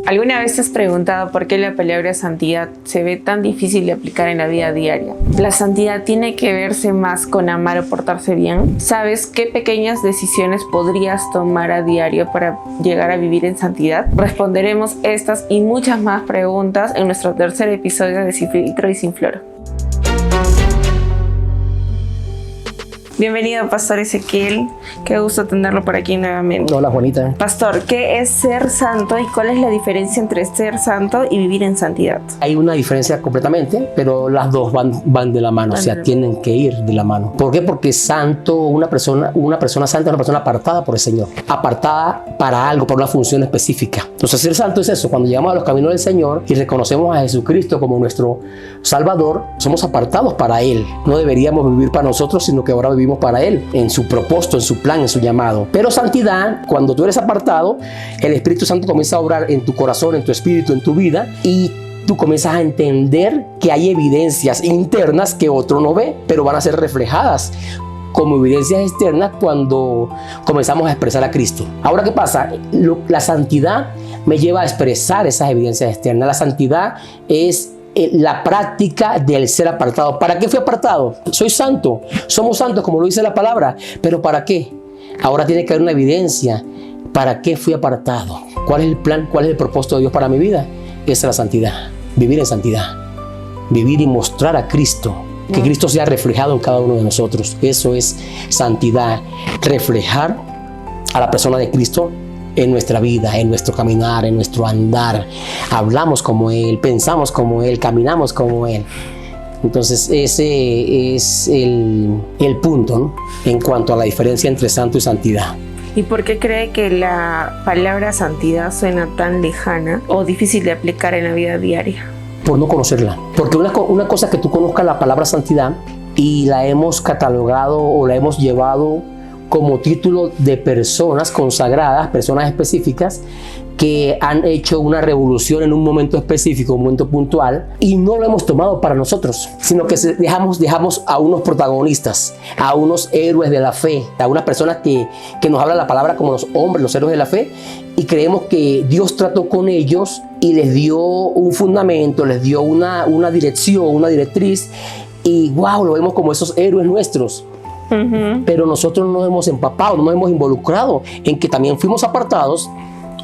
¿Alguna vez te has preguntado por qué la palabra santidad se ve tan difícil de aplicar en la vida diaria? ¿La santidad tiene que verse más con amar o portarse bien? ¿Sabes qué pequeñas decisiones podrías tomar a diario para llegar a vivir en santidad? Responderemos estas y muchas más preguntas en nuestro tercer episodio de Sin Filtro y Sin Floro. Bienvenido, Pastor Ezequiel. Qué gusto tenerlo por aquí nuevamente. Hola, Juanita. Pastor, ¿qué es ser santo y cuál es la diferencia entre ser santo y vivir en santidad? Hay una diferencia completamente, pero las dos van de la mano, tienen que ir de la mano. ¿Por qué? Porque santo, una persona santa es una persona apartada por el Señor, apartada para algo, para una función específica. Entonces, ser santo es eso. Cuando llegamos a los caminos del Señor y reconocemos a Jesucristo como nuestro Salvador, somos apartados para Él. No deberíamos vivir para nosotros, sino que ahora vivimos para Él, en su propósito, en su plan, en su llamado. Pero santidad, cuando tú eres apartado, el Espíritu Santo comienza a obrar en tu corazón, en tu espíritu, en tu vida, y tú comienzas a entender que hay evidencias internas que otro no ve, pero van a ser reflejadas como evidencias externas cuando comenzamos a expresar a Cristo. Ahora, ¿qué pasa? La santidad me lleva a expresar esas evidencias externas. La santidad es la práctica del ser apartado. ¿Para qué fui apartado? Soy santo, somos santos como lo dice la palabra, pero ¿para qué? Ahora tiene que haber una evidencia. ¿Para qué fui apartado? ¿Cuál es el plan? ¿Cuál es el propósito de Dios para mi vida? Esa es la santidad, vivir en santidad, vivir y mostrar a Cristo, que Cristo sea reflejado en cada uno de nosotros. Eso es santidad, reflejar a la persona de Cristo en nuestra vida, en nuestro caminar, en nuestro andar. Hablamos como Él, pensamos como Él, caminamos como Él. Entonces ese es el punto, ¿no?, en cuanto a la diferencia entre santo y santidad. ¿Y por qué cree que la palabra santidad suena tan lejana o difícil de aplicar en la vida diaria? Por no conocerla. Porque una cosa es que tú conozcas la palabra santidad y la hemos catalogado o la hemos llevado como título de personas consagradas, personas específicas que han hecho una revolución en un momento específico, un momento puntual, y no lo hemos tomado para nosotros, sino que dejamos a unos protagonistas, a unos héroes de la fe, a unas personas que nos hablan la palabra como los hombres, los héroes de la fe, y creemos que Dios trató con ellos y les dio un fundamento, les dio una dirección, una directriz, y wow, lo vemos como esos héroes nuestros. Pero nosotros no nos hemos empapado, no nos hemos involucrado en que también fuimos apartados,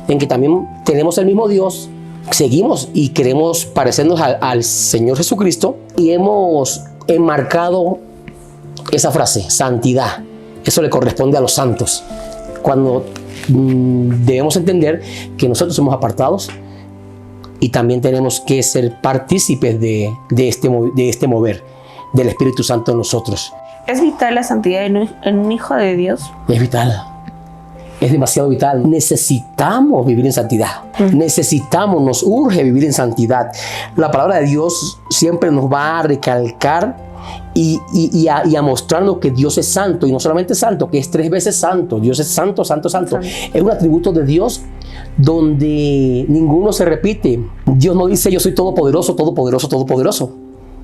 en que también tenemos el mismo Dios, seguimos y queremos parecernos al Señor Jesucristo, y hemos enmarcado esa frase, santidad. Eso le corresponde a los santos, cuando debemos entender que nosotros somos apartados y también tenemos que ser partícipes de este mover del Espíritu Santo en nosotros. ¿Es vital la santidad en un hijo de Dios? Es vital. Es demasiado vital. Necesitamos vivir en santidad. Nos urge vivir en santidad. La palabra de Dios siempre nos va a recalcar y a mostrarnos que Dios es santo. Y no solamente santo, que es 3 veces santo. Dios es santo, santo, santo. Es un atributo de Dios donde ninguno se repite. Dios no dice yo soy todopoderoso, todopoderoso, todopoderoso.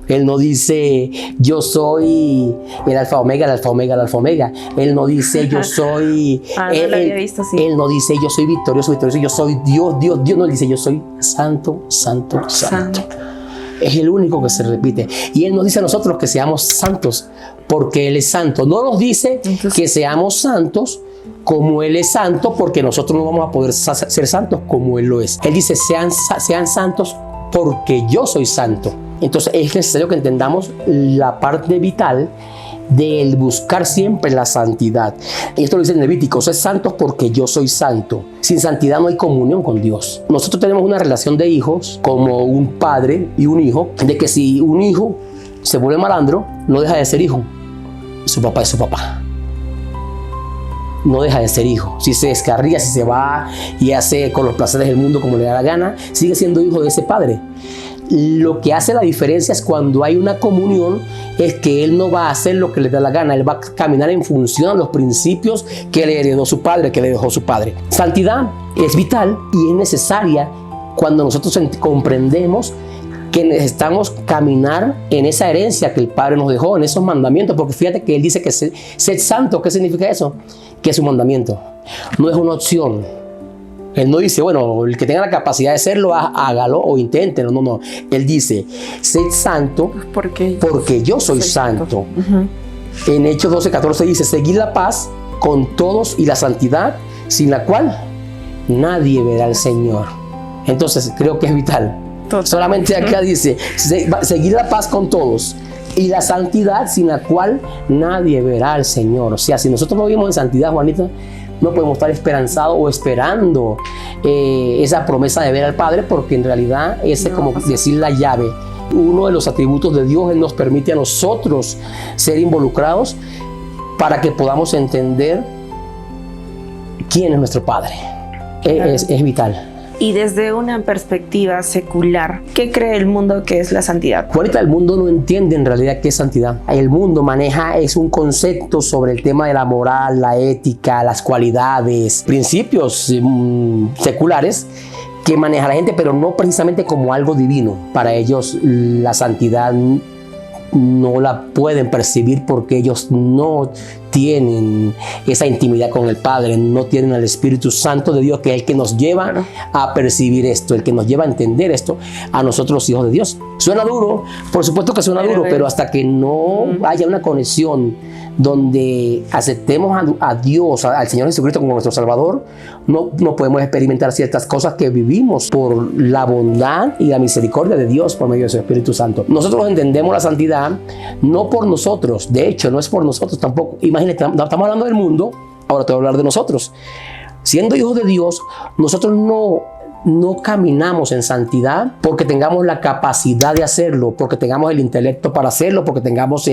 Él no dice yo soy el alfa omega, el alfa omega, el alfa omega. Él no dice yo soy Él no dice yo soy victorioso, victorioso, yo soy Dios, Dios, Dios. No, él dice yo soy santo, santo, santo. Es el único que se repite. Y Él nos dice a nosotros que seamos santos porque Él es santo. No nos dice que seamos santos como Él es santo, porque nosotros no vamos a poder ser santos como Él lo es. Él dice sean santos porque yo soy santo. Entonces es necesario que entendamos la parte vital del buscar siempre la santidad. Y esto lo dice en Levítico: sed santos porque yo soy santo. Sin santidad no hay comunión con Dios. Nosotros tenemos una relación de hijos como un padre y un hijo, de que si un hijo se vuelve malandro, no deja de ser hijo. Su papá es su papá. No deja de ser hijo. Si se descarría, si se va y hace con los placeres del mundo como le da la gana, sigue siendo hijo de ese padre. Lo que hace la diferencia es cuando hay una comunión, es que él no va a hacer lo que le da la gana, él va a caminar en función a los principios que le heredó su padre, que le dejó su padre. Santidad es vital y es necesaria cuando nosotros comprendemos que necesitamos caminar en esa herencia que el Padre nos dejó, en esos mandamientos, porque fíjate que Él dice que sed santo. ¿Qué significa eso? Que es un mandamiento, no es una opción. Él no dice, bueno, el que tenga la capacidad de hacerlo, hágalo o inténtenlo. No. Él dice, sed santo porque yo soy santo. En Hechos 12:14 dice, seguid la paz con todos y la santidad, sin la cual nadie verá al Señor. Entonces, creo que es vital. Solamente acá dice, seguid la paz con todos y la santidad, sin la cual nadie verá al Señor. O sea, si nosotros no vivimos en santidad, Juanita, no podemos estar esperanzados o esperando esa promesa de ver al Padre, porque en realidad ese es como decir la llave. Uno de los atributos de Dios, Él nos permite a nosotros ser involucrados para que podamos entender quién es nuestro Padre. Claro. Es vital. Y desde una perspectiva secular, ¿qué cree el mundo que es la santidad? Ahorita el mundo no entiende en realidad qué es santidad. El mundo maneja un concepto sobre el tema de la moral, la ética, las cualidades, principios seculares que maneja la gente, pero no precisamente como algo divino. Para ellos la santidad no la pueden percibir porque ellos no tienen esa intimidad con el Padre, no tienen al Espíritu Santo de Dios, que es el que nos lleva a percibir esto, el que nos lleva a entender esto a nosotros los hijos de Dios. Suena duro, por supuesto que suena duro, pero hasta que no haya una conexión donde aceptemos a Dios, al Señor Jesucristo como nuestro Salvador, no podemos experimentar ciertas cosas que vivimos por la bondad y la misericordia de Dios por medio de su Espíritu Santo. Nosotros entendemos la santidad no por nosotros, de hecho no es por nosotros tampoco. Imagínate, estamos hablando del mundo, ahora te voy a hablar de nosotros. Siendo hijos de Dios, nosotros no caminamos en santidad porque tengamos la capacidad de hacerlo, porque tengamos el intelecto para hacerlo, porque tengamos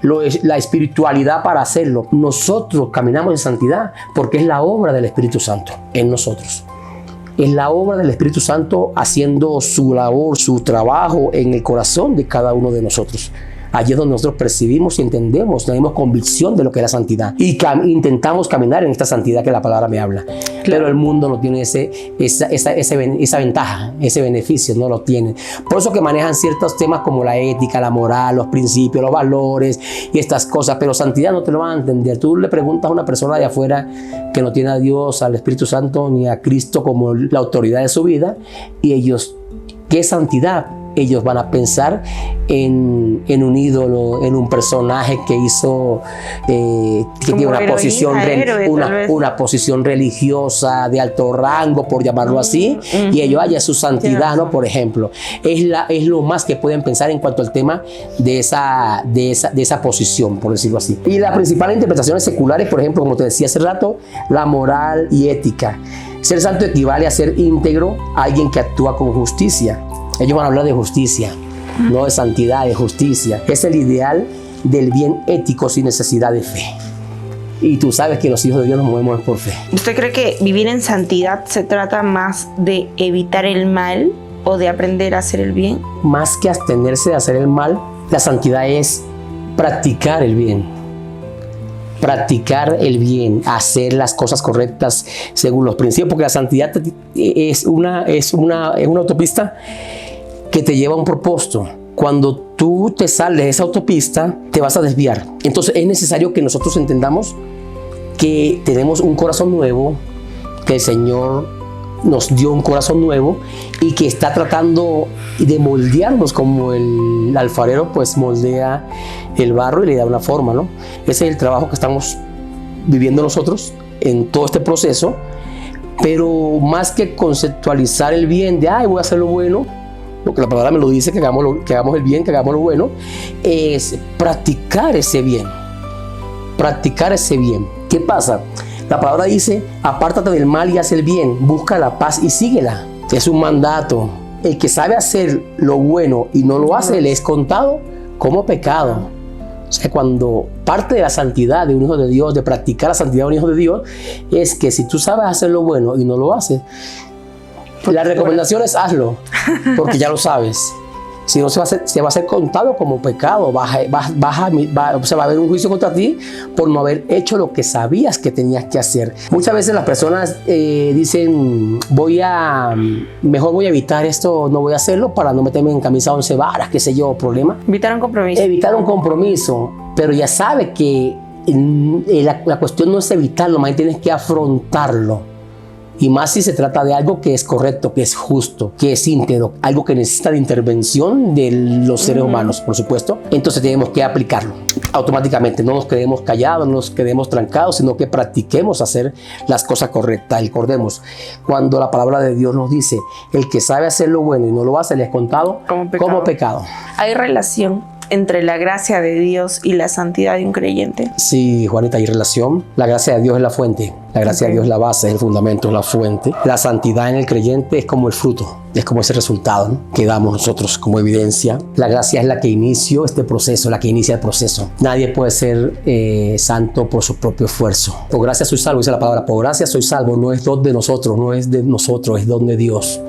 la espiritualidad para hacerlo. Nosotros caminamos en santidad porque es la obra del Espíritu Santo en nosotros. Es la obra del Espíritu Santo haciendo su labor, su trabajo en el corazón de cada uno de nosotros. Allí es donde nosotros percibimos y entendemos, tenemos convicción de lo que es la santidad y intentamos caminar en esta santidad que la palabra me habla. Claro. Pero el mundo no tiene esa ventaja, ese beneficio, no lo tiene. Por eso que manejan ciertos temas como la ética, la moral, los principios, los valores y estas cosas, pero santidad no te lo van a entender. Tú le preguntas a una persona de afuera que no tiene a Dios, al Espíritu Santo ni a Cristo como la autoridad de su vida, y ellos, ¿qué es santidad? Ellos van a pensar en un ídolo, en un personaje que hizo, que tiene una posición religiosa de alto rango, por llamarlo así, y ellos haya su santidad, ¿no? Por ejemplo, es lo más que pueden pensar en cuanto al tema de esa posición, por decirlo así. Y las principales interpretaciones seculares, por ejemplo, como te decía hace rato, la moral y ética. Ser santo equivale a ser íntegro, alguien que actúa con justicia. Ellos van a hablar de justicia, no de santidad, de justicia. Es el ideal del bien ético sin necesidad de fe. Y tú sabes que los hijos de Dios nos movemos por fe. ¿Usted cree que vivir en santidad se trata más de evitar el mal o de aprender a hacer el bien? Más que abstenerse de hacer el mal, la santidad es practicar el bien. Practicar el bien, hacer las cosas correctas según los principios, porque la santidad es una autopista que te lleva a un propósito. Cuando tú te sales de esa autopista, te vas a desviar. Entonces es necesario que nosotros entendamos que tenemos un corazón nuevo, que el Señor nos dio un corazón nuevo y que está tratando de moldearnos como el alfarero pues moldea el barro y le da una forma, ¿no? Ese es el trabajo que estamos viviendo nosotros en todo este proceso, pero más que conceptualizar el bien de voy a hacer lo bueno, porque la palabra me lo dice, que hagamos el bien, que hagamos lo bueno, es practicar ese bien. Practicar ese bien. ¿Qué pasa? La palabra dice, apártate del mal y haz el bien, busca la paz y síguela. Es un mandato. El que sabe hacer lo bueno y no lo hace, le es contado como pecado. O sea, cuando parte de la santidad de un hijo de Dios, de practicar la santidad de un hijo de Dios, es que si tú sabes hacer lo bueno y no lo haces, la recomendación es hazlo, porque ya lo sabes. Si no, se va a ser contado como pecado. Va a haber un juicio contra ti por no haber hecho lo que sabías que tenías que hacer. Muchas veces las personas dicen, mejor voy a evitar esto, no voy a hacerlo para no meterme en camisa 11 varas, qué sé yo, problema. Evitar un compromiso. Evitar un compromiso, pero ya sabe que la cuestión no es evitarlo, más bien tienes que afrontarlo. Y más si se trata de algo que es correcto, que es justo, que es íntegro, algo que necesita de intervención de los seres humanos, por supuesto. Entonces tenemos que aplicarlo automáticamente. No nos quedemos callados, no nos quedemos trancados, sino que practiquemos hacer las cosas correctas. Recordemos, cuando la palabra de Dios nos dice, el que sabe hacer lo bueno y no lo hace, le es contado como pecado. ¿Hay relación entre la gracia de Dios y la santidad de un creyente? Sí, Juanita, hay relación. La gracia de Dios es la fuente. La gracia de Dios es la base, es el fundamento, es la fuente. La santidad en el creyente es como el fruto, es como ese resultado, ¿no?, que damos nosotros como evidencia. La gracia es la que inició este proceso, la que inicia el proceso. Nadie puede ser santo por su propio esfuerzo. Por gracia soy salvo, dice la palabra. Por gracia soy salvo, no es don de nosotros, no es de nosotros, es don de Dios.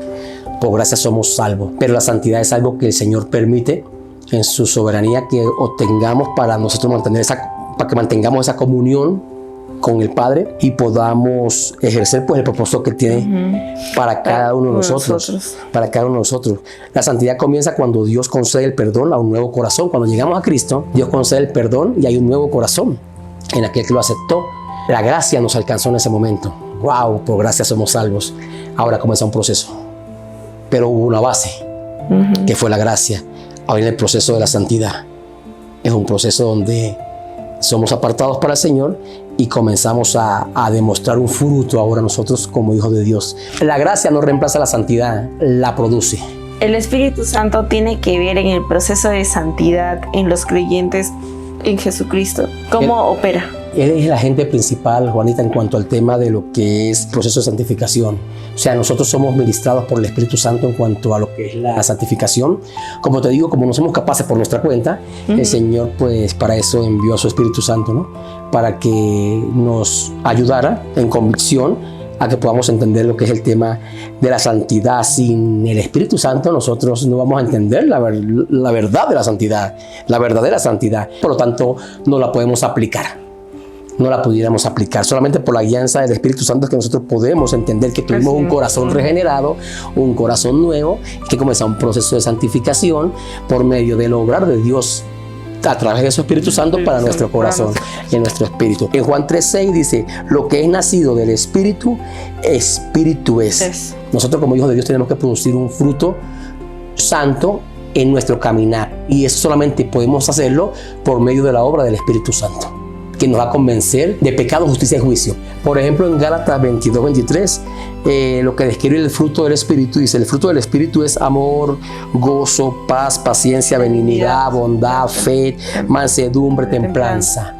Por gracia somos salvos. Pero la santidad es algo que el Señor permite en su soberanía que obtengamos para nosotros para que mantengamos esa comunión con el Padre y podamos ejercer pues el propósito que tiene para cada uno de nosotros. Para cada uno de nosotros. La santidad comienza cuando Dios concede el perdón a un nuevo corazón. Cuando llegamos a Cristo, Dios concede el perdón y hay un nuevo corazón en aquel que lo aceptó. La gracia nos alcanzó en ese momento. ¡Wow! Por gracia somos salvos. Ahora comienza un proceso. Pero hubo una base, que fue la gracia. Ahora en el proceso de la santidad. Es un proceso donde somos apartados para el Señor y comenzamos a demostrar un fruto ahora nosotros como hijos de Dios. La gracia no reemplaza la santidad, la produce. El Espíritu Santo tiene que ver en el proceso de santidad en los creyentes en Jesucristo. ¿Cómo opera? Él es el agente principal, Juanita, en cuanto al tema de lo que es proceso de santificación. O sea, nosotros somos ministrados por el Espíritu Santo en cuanto a lo que es la santificación. Como te digo, como no somos capaces por nuestra cuenta, el Señor pues para eso envió a su Espíritu Santo, ¿no? Para que nos ayudara en convicción a que podamos entender lo que es el tema de la santidad. Sin el Espíritu Santo nosotros no vamos a entender la verdad de la santidad, la verdadera santidad. Por lo tanto, no la podemos aplicar. No la pudiéramos aplicar. Solamente por la guianza del Espíritu Santo es que nosotros podemos entender que tuvimos un corazón regenerado, un corazón nuevo, que comenzó un proceso de santificación por medio del obrar de Dios a través de su Espíritu Santo para nuestro corazón y en nuestro espíritu. En Juan 3:6 dice, lo que es nacido del Espíritu, Espíritu es. Nosotros como hijos de Dios tenemos que producir un fruto santo en nuestro caminar. Y eso solamente podemos hacerlo por medio de la obra del Espíritu Santo, que nos va a convencer de pecado, justicia y juicio. Por ejemplo, en Gálatas 22:23, lo que describe el fruto del Espíritu, dice, el fruto del Espíritu es amor, gozo, paz, paciencia, benignidad, bondad, fe, mansedumbre, templanza.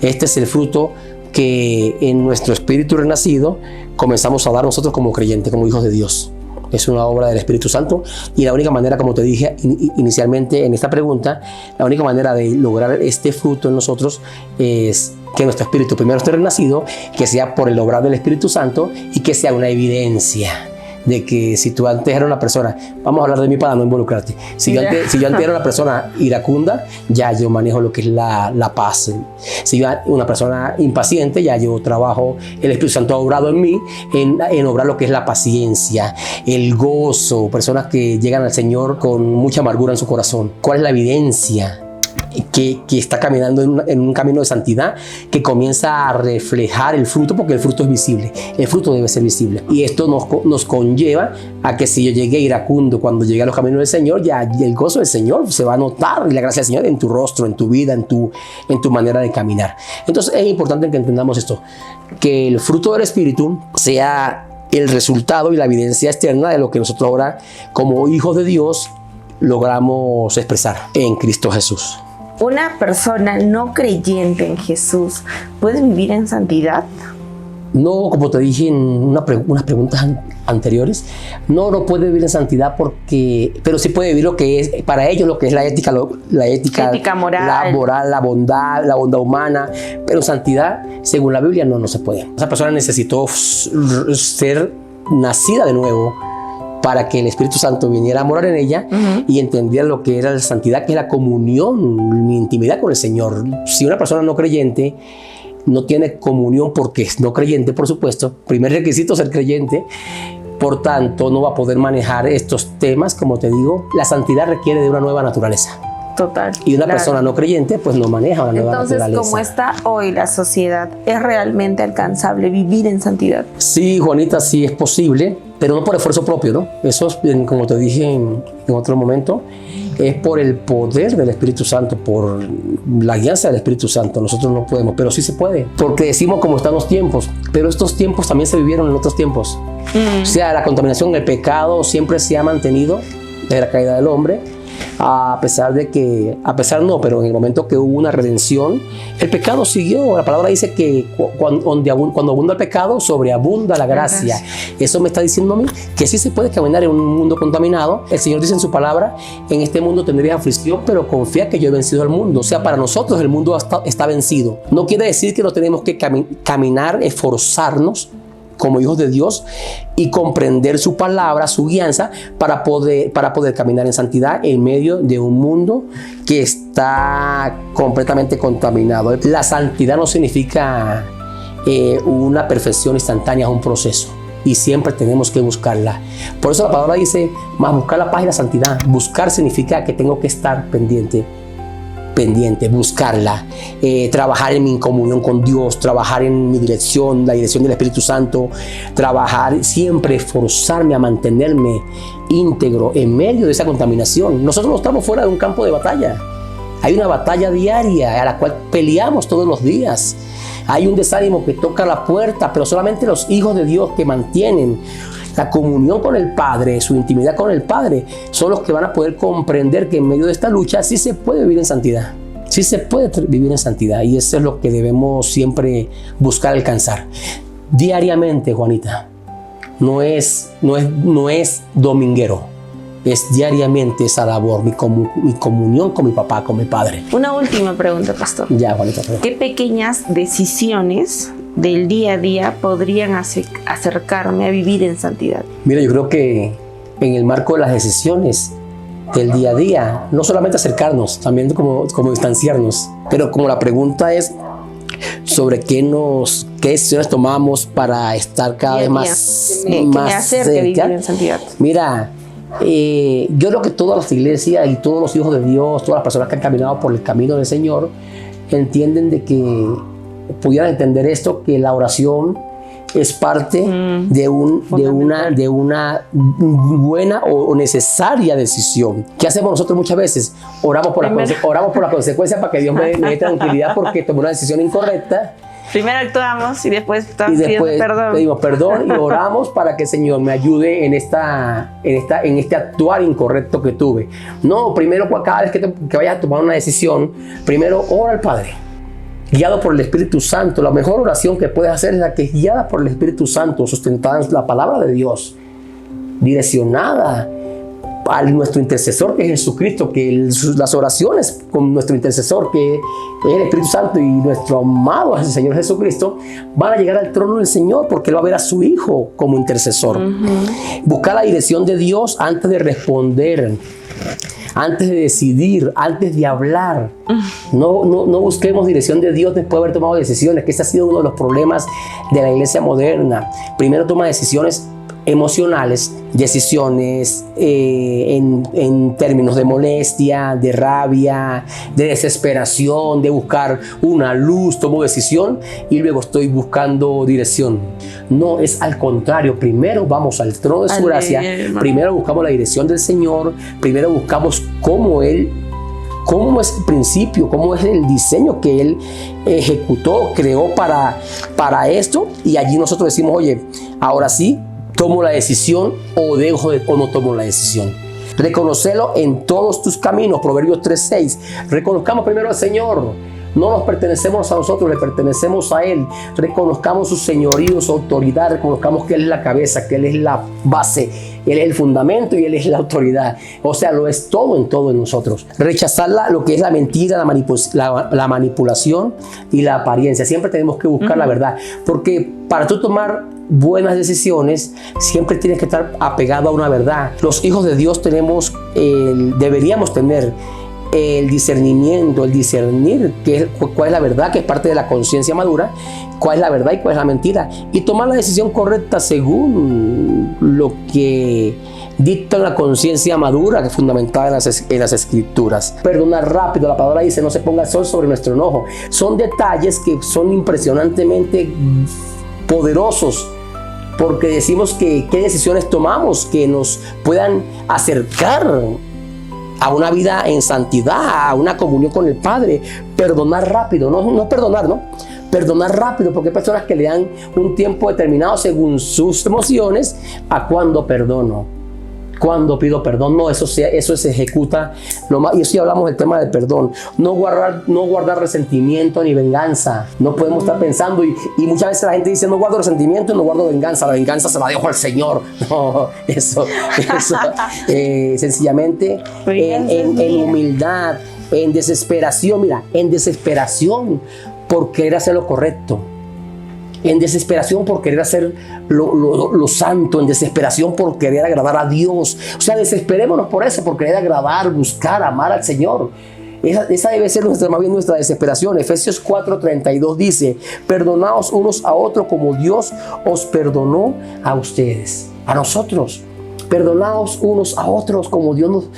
Este es el fruto que en nuestro espíritu renacido comenzamos a dar nosotros como creyentes, como hijos de Dios. Es una obra del Espíritu Santo y la única manera, como te dije inicialmente en esta pregunta, la única manera de lograr este fruto en nosotros es que nuestro espíritu primero esté renacido, que sea por el obrar del Espíritu Santo y que sea una evidencia de que si tú antes eras una persona, vamos a hablar de mí para no involucrarte, si yo antes era una persona iracunda, ya yo manejo lo que es la paz. Si yo una persona impaciente, ya yo trabajo, el Espíritu Santo ha obrado en mí en obrar lo que es la paciencia, el gozo, personas que llegan al Señor con mucha amargura en su corazón. ¿Cuál es la evidencia? Que está caminando en un camino de santidad, que comienza a reflejar el fruto, porque el fruto es visible, el fruto debe ser visible. Y esto nos conlleva a que si yo llegué iracundo cuando llegué a los caminos del Señor, ya el gozo del Señor se va a notar, y la gracia del Señor en tu rostro, en tu vida, en tu manera de caminar. Entonces es importante que entendamos esto, que el fruto del Espíritu sea el resultado y la evidencia externa de lo que nosotros ahora como hijos de Dios logramos expresar en Cristo Jesús. ¿Una persona no creyente en Jesús puede vivir en santidad? No, como te dije en unas preguntas anteriores, no puede vivir en santidad pero sí puede vivir lo que es para ellos, lo que es la ética moral, la moral, la bondad humana, pero santidad, según la Biblia, no se puede. Esa persona necesitó ser nacida de nuevo para que el Espíritu Santo viniera a morar en ella y entendiera lo que era la santidad, que es la comunión, mi intimidad con el Señor. Si una persona no creyente no tiene comunión porque es no creyente, por supuesto, primer requisito ser creyente, por tanto no va a poder manejar estos temas. Como te digo, la santidad requiere de una nueva naturaleza. Total. Y una claro. persona no creyente pues no maneja una nueva Entonces, naturaleza. como está hoy la sociedad, ¿es realmente alcanzable vivir en santidad? Sí, Juanita, sí es posible, pero no por esfuerzo propio, ¿no? Eso es, como te dije en otro momento, es por el poder del Espíritu Santo, por la guianza del Espíritu Santo. Nosotros no podemos, pero sí se puede, porque decimos cómo están los tiempos, pero estos tiempos también se vivieron en otros tiempos. O sea, la contaminación, el pecado siempre se ha mantenido desde la caída del hombre, pero en el momento que hubo una redención, el pecado siguió. La palabra dice que cuando abunda el pecado, sobreabunda la gracia. Eso me está diciendo a mí que sí se puede caminar en un mundo contaminado. El Señor dice en su palabra, en este mundo tendréis aflicción, pero confía que yo he vencido al mundo. O sea, para nosotros el mundo está vencido. No quiere decir que no tenemos que caminar, esforzarnos como hijos de Dios y comprender su palabra, su guianza para poder caminar en santidad en medio de un mundo que está completamente contaminado. La santidad no significa una perfección instantánea, es un proceso y siempre tenemos que buscarla. Por eso la palabra dice, más buscar la paz y la santidad. Buscar significa que tengo que estar pendiente, buscarla, trabajar en mi comunión con Dios, trabajar en mi dirección, la dirección del Espíritu Santo, trabajar, siempre esforzarme a mantenerme íntegro en medio de esa contaminación. Nosotros no estamos fuera de un campo de batalla. Hay una batalla diaria a la cual peleamos todos los días. Hay un desánimo que toca la puerta, pero solamente los hijos de Dios que mantienen la comunión con el Padre, su intimidad con el Padre, son los que van a poder comprender que en medio de esta lucha sí se puede vivir en santidad. Sí se puede vivir en santidad, y eso es lo que debemos siempre buscar alcanzar. Diariamente, Juanita, no es dominguero, es diariamente esa labor, mi comunión con mi papá, con mi Padre. Una última pregunta, pastor. Ya, Juanita. ¿Qué pequeñas decisiones del día a día podrían acercarme a vivir en santidad? Mira, yo creo que en el marco de las decisiones del día a día, no solamente acercarnos, también como distanciarnos, pero como la pregunta es sobre qué decisiones tomamos para estar cada vez más cerca de vivir en santidad. Mira, yo creo que todas las iglesias y todos los hijos de Dios, todas las personas que han caminado por el camino del Señor, entienden de que pudieran entender esto, que la oración es parte de una buena o necesaria decisión. ¿Qué hacemos nosotros muchas veces? Oramos por la consecuencia para que Dios me dé tranquilidad porque tomé una decisión incorrecta. Primero actuamos y después estamos pidiendo perdón. Pedimos perdón y oramos para que el Señor me ayude en este actuar incorrecto que tuve. No, primero cada vez que vayas a tomar una decisión, primero ora al Padre, guiado por el Espíritu Santo. La mejor oración que puedes hacer es la que es guiada por el Espíritu Santo, sustentada en la palabra de Dios, direccionada a nuestro intercesor que es Jesucristo, que las oraciones con nuestro intercesor que es el Espíritu Santo y nuestro amado Señor Jesucristo van a llegar al trono del Señor porque Él va a ver a su Hijo como intercesor. Buscar la dirección de Dios antes de responder, antes de decidir, antes de hablar. No busquemos dirección de Dios después de haber tomado decisiones, que ese ha sido uno de los problemas de la iglesia moderna. Primero toma decisiones emocionales, decisiones en términos de molestia, de rabia, de desesperación, de buscar una luz. Tomo decisión y luego estoy buscando dirección. No, es al contrario. Primero vamos al trono de su gracia, primero buscamos la dirección del Señor, primero buscamos cómo es el principio, cómo es el diseño que Él ejecutó, creó para esto, y allí nosotros decimos, oye, ahora sí, tomo la decisión o no tomo la decisión. Reconocerlo en todos tus caminos, Proverbios 3:6. Reconozcamos primero al Señor. No nos pertenecemos a nosotros, le pertenecemos a Él. Reconozcamos su señorío, su autoridad. Reconozcamos que Él es la cabeza, que Él es la base, Él es el fundamento y Él es la autoridad. O sea, lo es todo en nosotros. Rechazar lo que es la mentira, la manipulación y la apariencia. Siempre tenemos que buscar la verdad, porque para tú tomar buenas decisiones siempre tienes que estar apegado a una verdad. Los hijos de Dios deberíamos tener el discernimiento, el discernir cuál es la verdad, que es parte de la conciencia madura, cuál es la verdad y cuál es la mentira, y tomar la decisión correcta según lo que dictan la conciencia madura que es fundamental en las escrituras. Perdonar rápido, la palabra dice, no se ponga el sol sobre nuestro enojo. Son detalles que son impresionantemente poderosos, porque decimos que qué decisiones tomamos que nos puedan acercar a una vida en santidad, a una comunión con el Padre. Perdonar rápido, no perdonar, ¿no? Perdonar rápido, porque hay personas que le dan un tiempo determinado según sus emociones a cuando perdono, cuando pido perdón. No, eso se ejecuta lo más, y eso ya hablamos del tema del perdón. No guardar resentimiento ni venganza. No podemos estar pensando, y muchas veces la gente dice, no guardo resentimiento y no guardo venganza. La venganza se la dejo al Señor. No, eso sencillamente en humildad, en desesperación. Mira, en desesperación por querer hacer lo correcto, en desesperación por querer hacer lo santo, en desesperación por querer agradar a Dios. O sea, desesperémonos por eso, por querer agradar, buscar, amar al Señor. Esa debe ser más bien nuestra desesperación. Efesios 4:32 dice, perdonaos unos a otros como Dios os perdonó a ustedes, a nosotros. Perdonaos unos a otros como Dios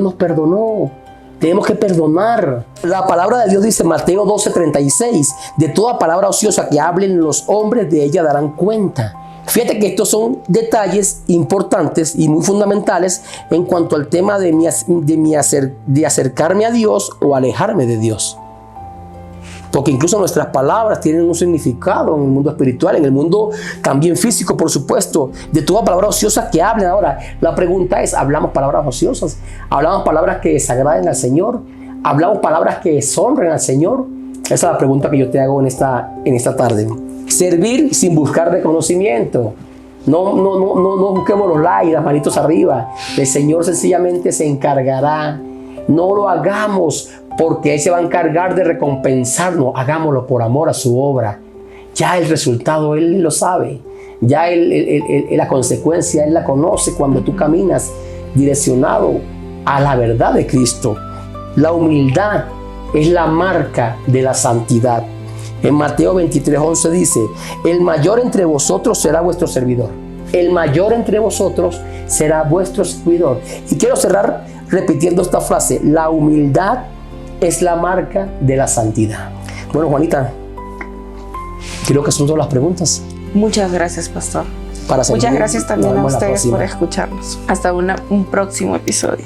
nos perdonó. Tenemos que perdonar. La palabra de Dios dice, Mateo 12:36, de toda palabra ociosa que hablen los hombres, de ella darán cuenta. Fíjate que estos son detalles importantes y muy fundamentales en cuanto al tema de acercarme a Dios o alejarme de Dios. Porque incluso nuestras palabras tienen un significado en el mundo espiritual, en el mundo también físico, por supuesto. De toda palabra ociosa que hablen. Ahora, la pregunta es, ¿hablamos palabras ociosas? ¿Hablamos palabras que desagraden al Señor? ¿Hablamos palabras que deshonren al Señor? Esa es la pregunta que yo te hago en esta tarde. Servir sin buscar reconocimiento. No busquemos los likes, las manitos arriba. El Señor sencillamente se encargará. No lo hagamos porque Él se va a encargar de recompensarnos. Hagámoslo por amor a su obra. Ya el resultado Él lo sabe. Ya la consecuencia Él la conoce cuando tú caminas direccionado a la verdad de Cristo. La humildad es la marca de la santidad. En Mateo 23:11 dice, el mayor entre vosotros será vuestro servidor. El mayor entre vosotros será vuestro servidor. Y quiero cerrar repitiendo esta frase, la humildad es la marca de la santidad. Bueno, Juanita, creo que son todas las preguntas. Muchas gracias, pastor. Muchas gracias también a ustedes por escucharnos. Hasta un próximo episodio.